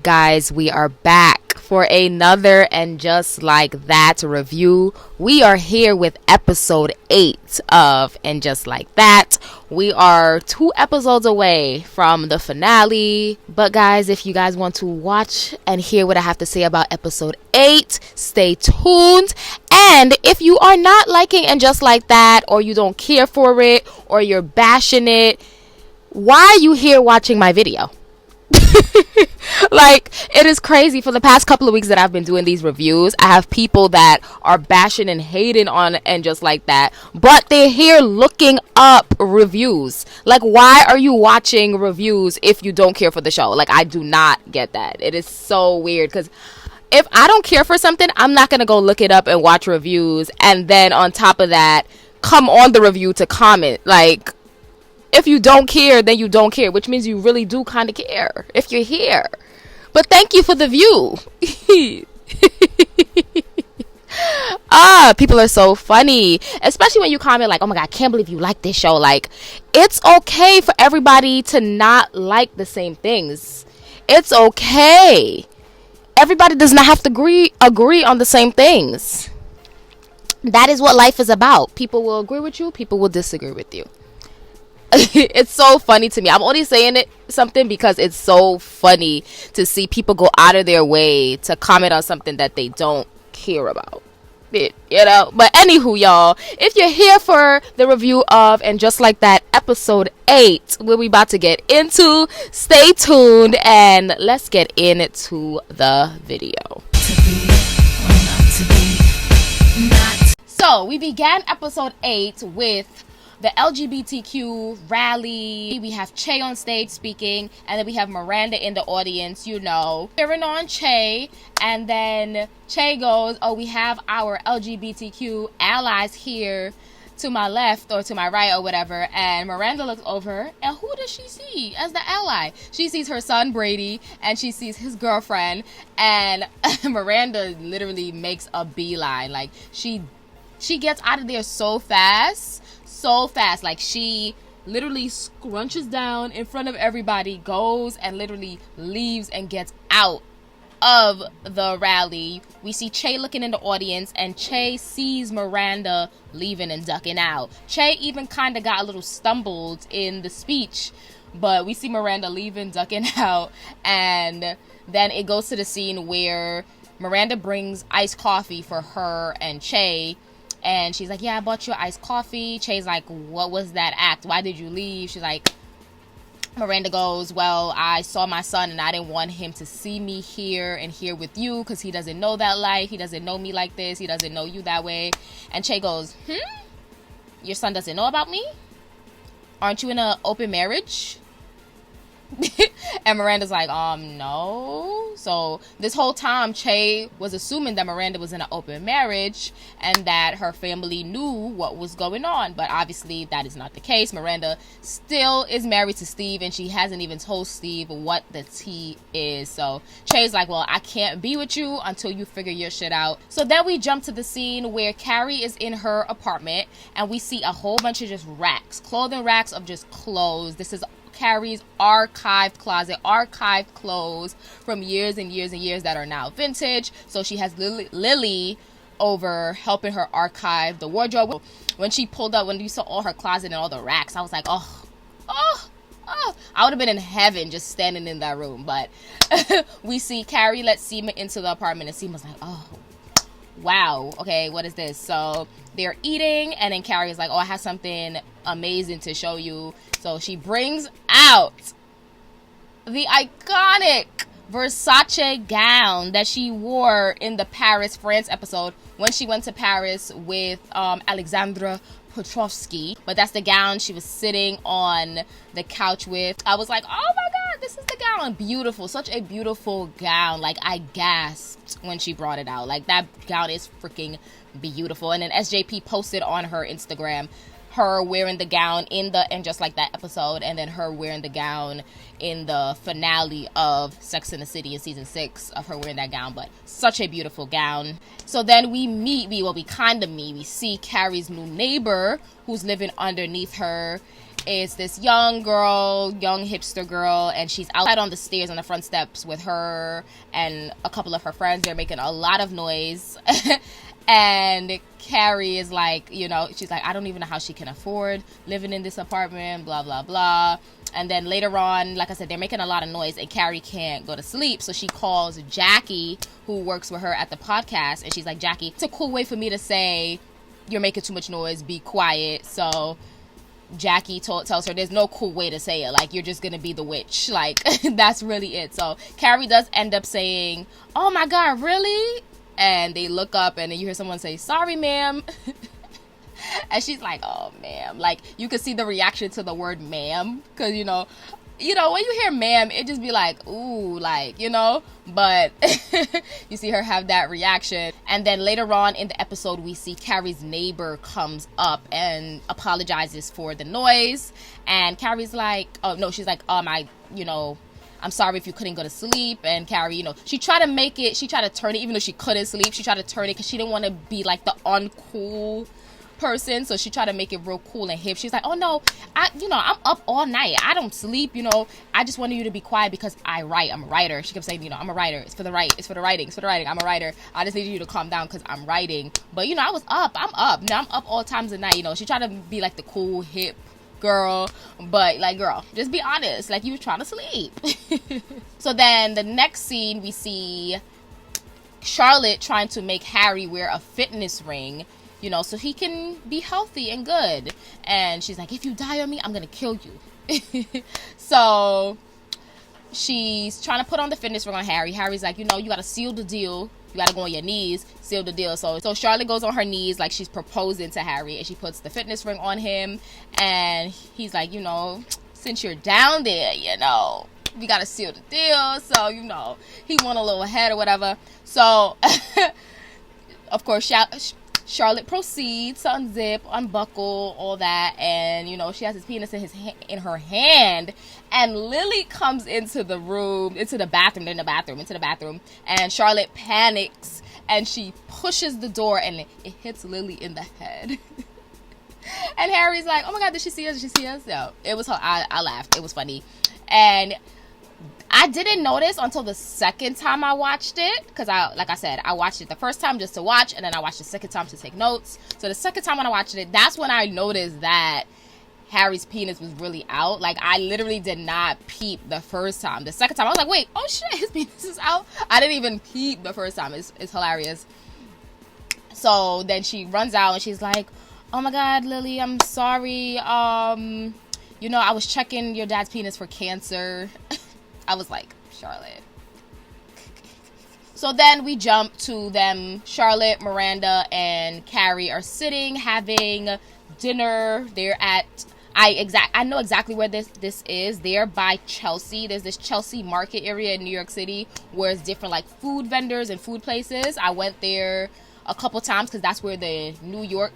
guys, we are back for another And Just Like That review. We are here with episode 8 of And Just Like That. We are 2 episodes away from the finale. But guys, if you guys want to watch and hear what I have to say about episode 8, stay tuned. And if you are not liking And Just Like That, or you don't care for it, or you're bashing it, why are you here watching my video? Like, it is crazy. For the past couple of weeks that I've been doing these reviews, I have people that are bashing and hating on And Just Like That, but they're here looking up reviews. Like, why are you watching reviews if you don't care for the show? Like, I do not get that. It is so weird, because if I don't care for something, I'm not gonna go look it up and watch reviews, and then on top of that, come on the review to comment. Like, if you don't care, then you don't care, which means you really do kind of care if you're here. But thank you for the view. People are so funny, especially when you comment like, oh my god, I can't believe you like this show. Like, it's okay for everybody to not like the same things. It's okay. Everybody does not have to agree on the same things. That is what life is about. People will agree with you, people will disagree with you. It's so funny to me. I'm only saying something because it's so funny to see people go out of their way to comment on something that they don't care about. But anywho, y'all, if you're here for the review of And Just Like That episode 8, what we about to get into, stay tuned and let's get into the video. So we began episode 8 with the LGBTQ rally. We have Che on stage speaking, and then we have Miranda in the audience, cheering on Che. And then Che goes, oh, we have our LGBTQ allies here to my left or to my right or whatever. And Miranda looks over, and who does she see as the ally? She sees her son Brady, and she sees his girlfriend, and Miranda literally makes a beeline. Like, she gets out of there so fast. Like, she literally scrunches down in front of everybody, goes and literally leaves and gets out of the rally. We see Che looking in the audience, and Che sees Miranda leaving and ducking out. Che even kind of got a little stumbled in the speech, but we see Miranda leaving, ducking out, and then it goes to the scene where Miranda brings iced coffee for her and Che. And she's like, yeah, I bought you iced coffee. Che's like, what was that act? Why did you leave? She's like, Miranda goes, well, I saw my son and I didn't want him to see me here and here with you because he doesn't know that life. He doesn't know me like this. He doesn't know you that way. And Che goes, your son doesn't know about me? Aren't you in an open marriage? And Miranda's like, no. So this whole time, Che was assuming that Miranda was in an open marriage and that her family knew what was going on. But obviously that is not the case. Miranda still is married to Steve, and she hasn't even told Steve what the tea is. So Che's like, well, I can't be with you until you figure your shit out. So then we jump to the scene where Carrie is in her apartment, and we see a whole bunch of just racks, clothing racks of just clothes. This is Carrie's archived closet, archived clothes from years and years and years that are now vintage. So she has Lily over helping her archive the wardrobe. When she pulled up, when you saw all her closet and all the racks, I was like, oh, I would have been in heaven just standing in that room. But we see Carrie let Seema into the apartment, and Seema's like, oh, wow, okay, what is this? So they're eating, and then Carrie is like, oh, I have something amazing to show you. So she brings out the iconic Versace gown that she wore in the Paris, France episode when she went to Paris with Alexandra Petrovsky. But that's the gown she was sitting on the couch with. I was like, oh my god, this is the gown. Beautiful, such a beautiful gown. Like, I gasped when she brought it out. Like, that gown is freaking beautiful. And then SJP posted on her Instagram her wearing the gown in the And Just Like That episode, and then her wearing the gown in the finale of Sex and the City in season 6 of her wearing that gown. But such a beautiful gown. So then we see Carrie's new neighbor who's living underneath her, It's this young girl, young hipster girl, and she's outside on the stairs on the front steps with her and a couple of her friends. They're making a lot of noise. And Carrie is like, you know, she's like, I don't even know how she can afford living in this apartment, blah, blah, blah. And then later on, like I said, they're making a lot of noise and Carrie can't go to sleep. So she calls Jackie, who works with her at the podcast. And she's like, Jackie, it's a cool way for me to say, you're making too much noise, be quiet. So Jackie tells her there's no cool way to say it. Like, you're just going to be the witch. Like, that's really it. So Carrie does end up saying, oh my God, really? And they look up and then you hear someone say, sorry, ma'am. And she's like, oh, ma'am. Like, you can see the reaction to the word ma'am. Because, you know, when you hear ma'am, it just be like, ooh, like, you know. But you see her have that reaction. And then later on in the episode, we see Carrie's neighbor comes up and apologizes for the noise. And Carrie's like, oh, no, she's like, I'm sorry if you couldn't go to sleep. And Carrie, you know, she tried to turn it, even though she couldn't sleep. She tried to turn it because she didn't want to be like the uncool person. So she tried to make it real cool and hip. She's like, oh no, I'm up all night. I don't sleep, you know. I just wanted you to be quiet because I write. I'm a writer. She kept saying, you know, I'm a writer. It's for the writing. I'm a writer. I just needed you to calm down because I'm writing. But, you know, I was up. I'm up. Now I'm up all times of night. You know, she tried to be like the cool, hip girl, but like, girl, just be honest, like you were trying to sleep. So then the next scene, we see Charlotte trying to make Harry wear a fitness ring, you know, so he can be healthy and good. And she's like, if you die on me, I'm gonna kill you. So she's trying to put on the fitness ring on Harry. Harry's like, you know, you gotta seal the deal. You gotta go on your knees, seal the deal. So Charlotte goes on her knees like she's proposing to Harry, and she puts the fitness ring on him. And he's like, you know, since you're down there, you know, we gotta seal the deal. So, you know, he went a little ahead or whatever. So, of course, Charlotte proceeds to unzip, unbuckle, all that, and, you know, she has his penis in her hand, and Lily comes into the bathroom, and Charlotte panics, and she pushes the door, and it hits Lily in the head. And Harry's like, oh my God, did she see us? No, it was her. I laughed. It was funny. And I didn't notice until the second time I watched it, because like I said, I watched it the first time just to watch, and then I watched the second time to take notes. So the second time when I watched it, that's when I noticed that Harry's penis was really out. Like, I literally did not peep the first time. The second time, I was like, wait, oh shit, his penis is out? I didn't even peep the first time. It's hilarious. So then she runs out, and she's like, oh my God, Lily, I'm sorry. You know, I was checking your dad's penis for cancer. I was like, Charlotte. So then we jump to them. Charlotte, Miranda, and Carrie are sitting having dinner. They're at I know exactly where this is. They're by Chelsea. There's this Chelsea market area in New York City where it's different like food vendors and food places. I went there a couple times because that's where the New York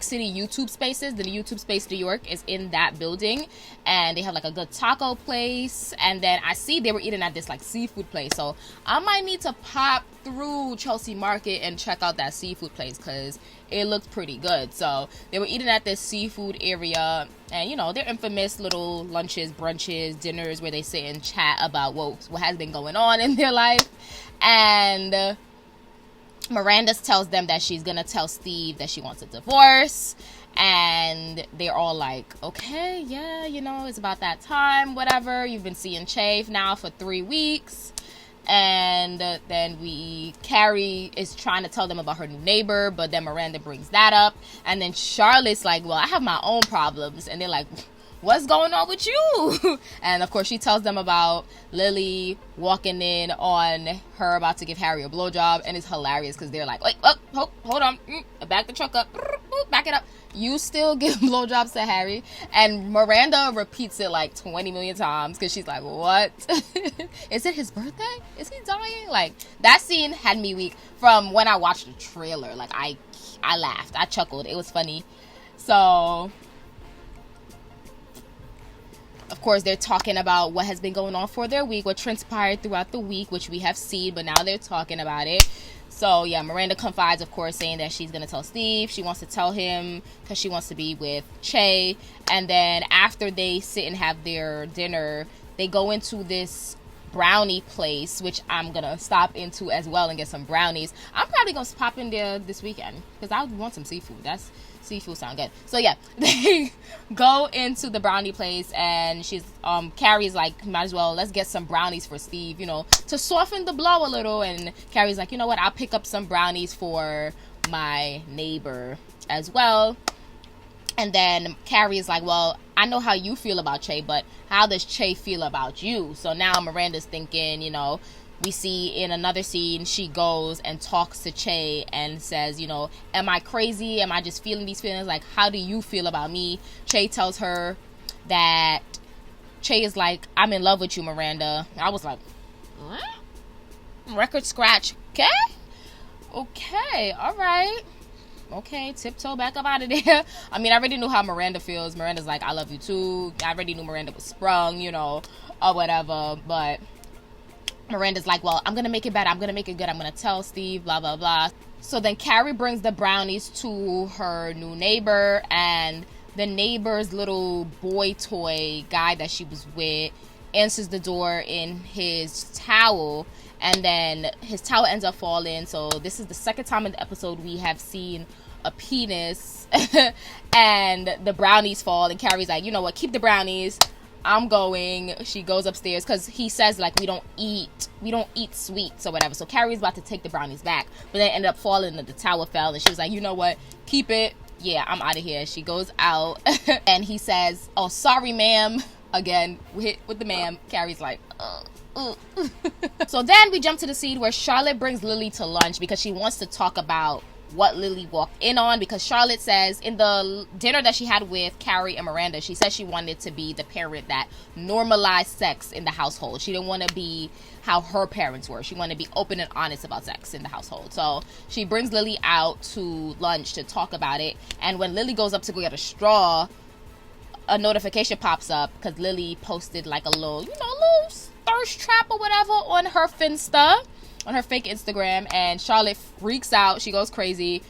City YouTube spaces. The YouTube space New York is in that building, and they have like a good taco place. And then I see they were eating at this like seafood place, so I might need to pop through Chelsea Market and check out that seafood place because it looked pretty good. So they were eating at this seafood area, and you know, they're infamous little lunches, brunches, dinners where they sit and chat about what has been going on in their life. And Miranda tells them that she's gonna tell Steve that she wants a divorce, and they're all like, okay, yeah, you know, it's about that time, whatever. You've been seeing Chafe now for 3 weeks. And then Carrie is trying to tell them about her new neighbor, but then Miranda brings that up, and then Charlotte's like, well, I have my own problems. And they're like, what's going on with you? And of course she tells them about Lily walking in on her about to give Harry a blowjob, and it's hilarious because they're like, wait, oh, hold on, back the truck up, back it up. You still give blowjobs to Harry? And Miranda repeats it like 20 million times because she's like, what? Is it his birthday? Is he dying? Like, that scene had me weak from when I watched the trailer. Like, I laughed, I chuckled, it was funny. So Of course, they're talking about what has been going on for their week, what transpired throughout the week, which we have seen, but now they're talking about it. So, yeah, Miranda confides, of course, saying that she's going to tell Steve. She wants to tell him because she wants to be with Che. And then after they sit and have their dinner, they go into this brownie place, which I'm going to stop into as well and get some brownies. I'm probably going to pop in there this weekend because I want some seafood. Seafood sound good. So yeah, they go into the brownie place and she's Carrie's like, might as well, let's get some brownies for Steve, to soften the blow a little. And Carrie's like, you know what, I'll pick up some brownies for my neighbor as well. And then Carrie is like, well, I know how you feel about Che, but how does Che feel about you? So now Miranda's thinking, we see in another scene, she goes and talks to Che and says, am I crazy? Am I just feeling these feelings? Like, how do you feel about me? Che tells her that Che is like, I'm in love with you, Miranda. I was like, what? Record scratch. Okay, all right. Okay, tiptoe back up out of there. I mean, I already knew how Miranda feels. Miranda's like, I love you too. I already knew Miranda was sprung, or whatever, but Miranda's like, well, I'm going to make it better. I'm going to make it good. I'm going to tell Steve, blah, blah, blah. So then Carrie brings the brownies to her new neighbor, and the neighbor's little boy toy guy that she was with answers the door in his towel, and then his towel ends up falling. So this is the second time in the episode we have seen a penis and the brownies fall, and Carrie's like, you know what, keep the brownies. I'm going. She goes upstairs because he says, like, we don't eat sweets or whatever. So Carrie's about to take the brownies back, but then ended up falling and the towel fell, and she was like, you know what, keep it. Yeah, I'm out of here. She goes out and he says, oh, sorry, ma'am. Again, we hit with the ma'am. Carrie's like, So then we jump to the scene where Charlotte brings Lily to lunch because she wants to talk about what Lily walked in on, because Charlotte says in the dinner that she had with Carrie and Miranda, she said she wanted to be the parent that normalized sex in the household. She didn't want to be how her parents were. She wanted to be open and honest about sex in the household. So she brings Lily out to lunch to talk about it, and when Lily goes up to go get a straw, a notification pops up because Lily posted like a little thirst trap or whatever on her Finsta, on her fake Instagram, and Charlotte freaks out. She goes crazy.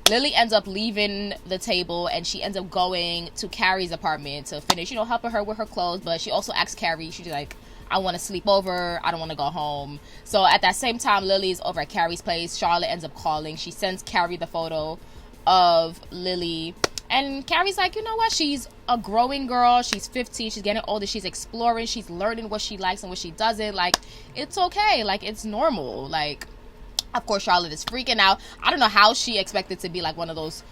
Lily ends up leaving the table and she ends up going to Carrie's apartment to finish, helping her with her clothes. But she also asks Carrie, she's like, I want to sleep over. I don't want to go home. So at that same time, Lily's over at Carrie's place. Charlotte ends up calling. She sends Carrie the photo of Lily. And Carrie's like, you know what? She's a growing girl. She's 15. She's getting older. She's exploring. She's learning what she likes and what she doesn't. Like, it's okay. Like, it's normal. Like, of course, Charlotte is freaking out. I don't know how she expected to be, like, one of those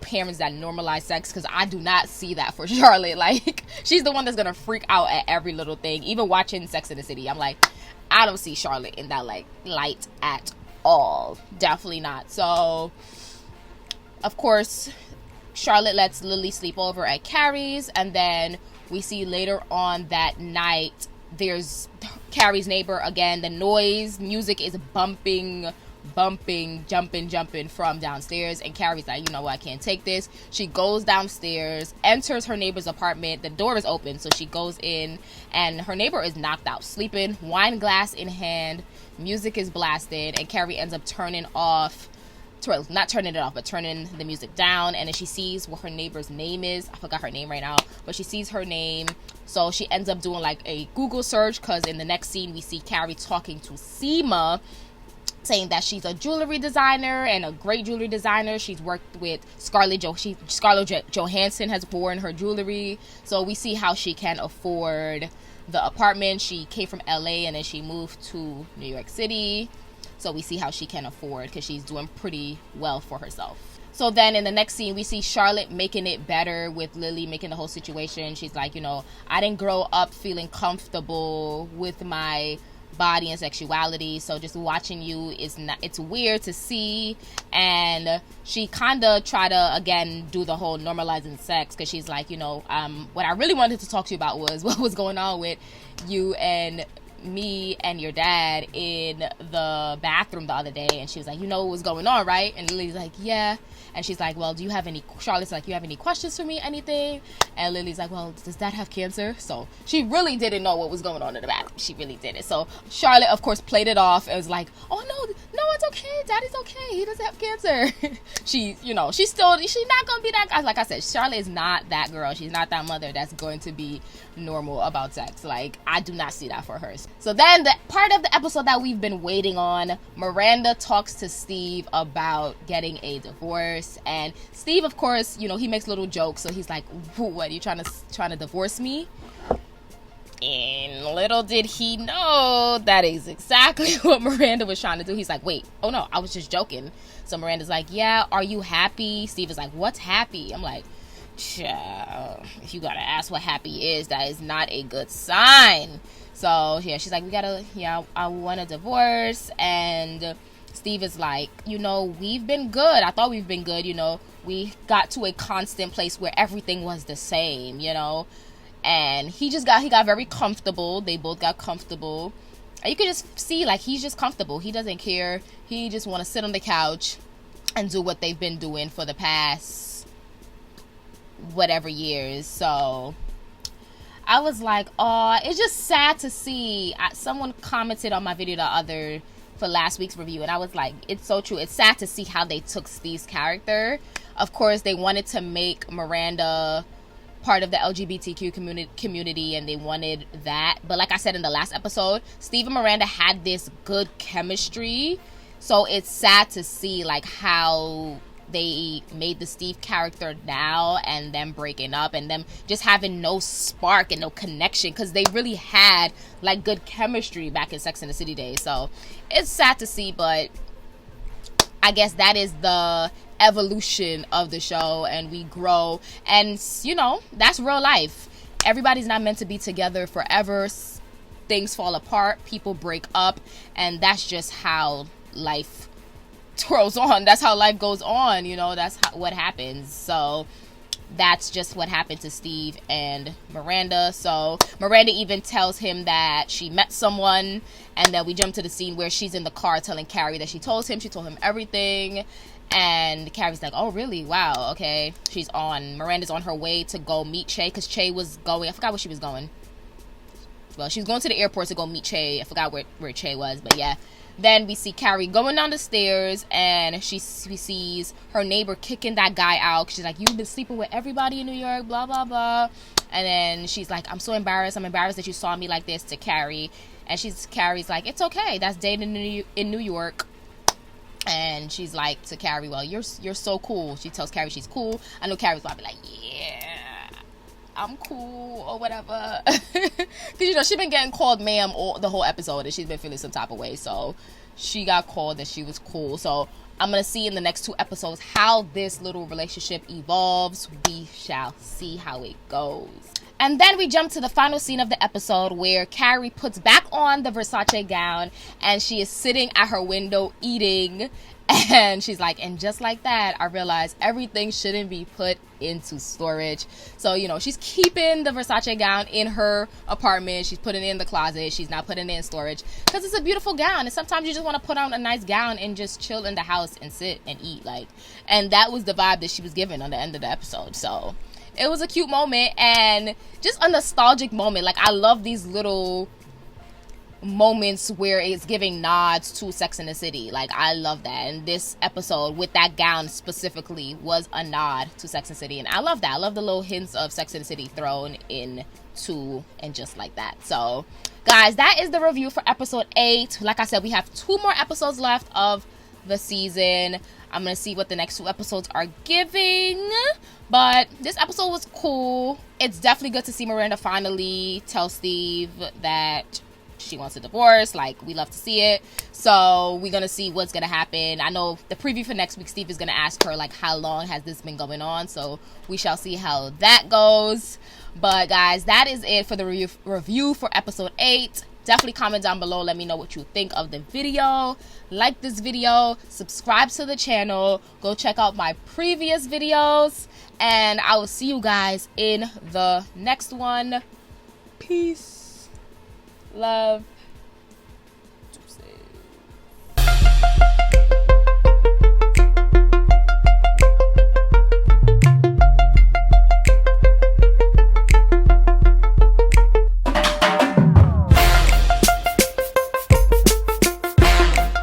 parents that normalize sex, because I do not see that for Charlotte. Like, she's the one that's going to freak out at every little thing. Even watching Sex in the City, I'm like, I don't see Charlotte in that, like, light at all. Definitely not. So, of course, Charlotte lets Lily sleep over at Carrie's, and then we see later on that night there's Carrie's neighbor again. The music is bumping, jumping from downstairs, and Carrie's like, you know what, I can't take this. She goes downstairs, enters her neighbor's apartment. The door is open, so she goes in, and her neighbor is knocked out, sleeping, wine glass in hand, music is blasted, and Carrie ends up turning the music down, and then she sees what her neighbor's name is. I forgot her name right now, but she sees her name, so she ends up doing like a Google search, because in the next scene we see Carrie talking to Seema, saying that she's a jewelry designer and a great jewelry designer. She's worked with Scarlett Johansson has worn her jewelry, so we see how she can afford the apartment. She came from LA and then she moved to New York City. So we see how she can afford, because she's doing pretty well for herself. So then in the next scene, we see Charlotte making it better with Lily, making the whole situation. She's like, I didn't grow up feeling comfortable with my body and sexuality. So just watching you it's weird to see. And she kind of try to, again, do the whole normalizing sex, because she's like, what I really wanted to talk to you about was what was going on with you and me and your dad in the bathroom the other day, and she was like, you know what was going on, right? And Lily's like, yeah. And she's like, well, Charlotte's like, you have any questions for me, anything? And Lily's like, well, does Dad have cancer? So she really didn't know what was going on in the bathroom. She really didn't. So Charlotte, of course, played it off and was like, oh, no, it's okay. Daddy's okay. He doesn't have cancer. She's not going to be that guy. Like I said, Charlotte is not that girl. She's not that mother that's going to be normal about sex. Like, I do not see that for her. So then the part of the episode that we've been waiting on, Miranda talks to Steve about getting a divorce. And Steve, of course, he makes little jokes. So he's like, what, are you trying to divorce me? And little did he know that is exactly what Miranda was trying to do. He's like, wait, oh no, I was just joking. So Miranda's like, yeah, are you happy? Steve is like, what's happy? I'm like, if you gotta ask what happy is, that is not a good sign. So yeah, she's like, I want a divorce. And Steve is like, we've been good. I thought we've been good, we got to a constant place where everything was the same, and he got very comfortable. They both got comfortable. And you could just see, like, he's just comfortable. He doesn't care. He just want to sit on the couch and do what they've been doing for the past whatever years. So I was like, oh, it's just sad to see. Someone commented on my video for last week's review, and I was like, it's so true. It's sad to see how they took Steve's character. Of course, they wanted to make Miranda part of the LGBTQ community, and they wanted that. But like I said in the last episode, Steve and Miranda had this good chemistry. So it's sad to see, like, how they made the Steve character now and them breaking up and them just having no spark and no connection, because they really had, like, good chemistry back in Sex and the City days. So it's sad to see, but I guess that is the evolution of the show, and we grow, and that's real life. Everybody's not meant to be together forever. Things fall apart, people break up, and that's just how life twirls on. That's how life goes on, that's what happens. So that's just what happened to Steve and Miranda. So Miranda even tells him that she met someone, and then we jump to the scene where she's in the car telling Carrie that she told him everything. And Carrie's like, oh, really? Wow, okay. Miranda's on her way to go meet Che, because Che was going, I forgot where she was going. Well, she was going to the airport to go meet Che. I forgot where Che was, but yeah. Then we see Carrie going down the stairs, and she sees her neighbor kicking that guy out. She's like, you've been sleeping with everybody in New York, blah, blah, blah. And then she's like, I'm so embarrassed. I'm embarrassed that you saw me like this, to Carrie. And Carrie's like, it's okay. That's dating in New York. And she's like to Carrie, well, you're so cool. She tells Carrie she's cool. I know Carrie's probably like, yeah, I'm cool or whatever. Because, she's been getting called ma'am the whole episode, and she's been feeling some type of way. So she got called that she was cool. So I'm going to see in the next 2 episodes how this little relationship evolves. We shall see how it goes. And then we jump to the final scene of the episode, where Carrie puts back on the Versace gown, and she is sitting at her window eating. And she's like, and just like that, I realized everything shouldn't be put into storage. So, she's keeping the Versace gown in her apartment. She's putting it in the closet. She's not putting it in storage, because it's a beautiful gown. And sometimes you just want to put on a nice gown and just chill in the house and sit and eat. And that was the vibe that she was given on the end of the episode. So it was a cute moment and just a nostalgic moment. Like, I love these little moments where it's giving nods to Sex and the City. Like, I love that. And this episode with that gown specifically was a nod to Sex and the City. And I love that. I love the little hints of Sex and the City thrown into and just like that. So, guys, that is the review for episode 8. Like I said, we have 2 more episodes left of the season. I'm going to see what the next 2 episodes are giving. But this episode was cool. It's definitely good to see Miranda finally tell Steve that she wants a divorce. Like, we love to see it. So we're going to see what's going to happen. I know the preview for next week, Steve is going to ask her, like, how long has this been going on? So we shall see how that goes. But, guys, that is it for the review for episode 8. Definitely comment down below. Let me know what you think of the video. Like this video. Subscribe to the channel. Go check out my previous videos. And I will see you guys in the next one. Peace. Love.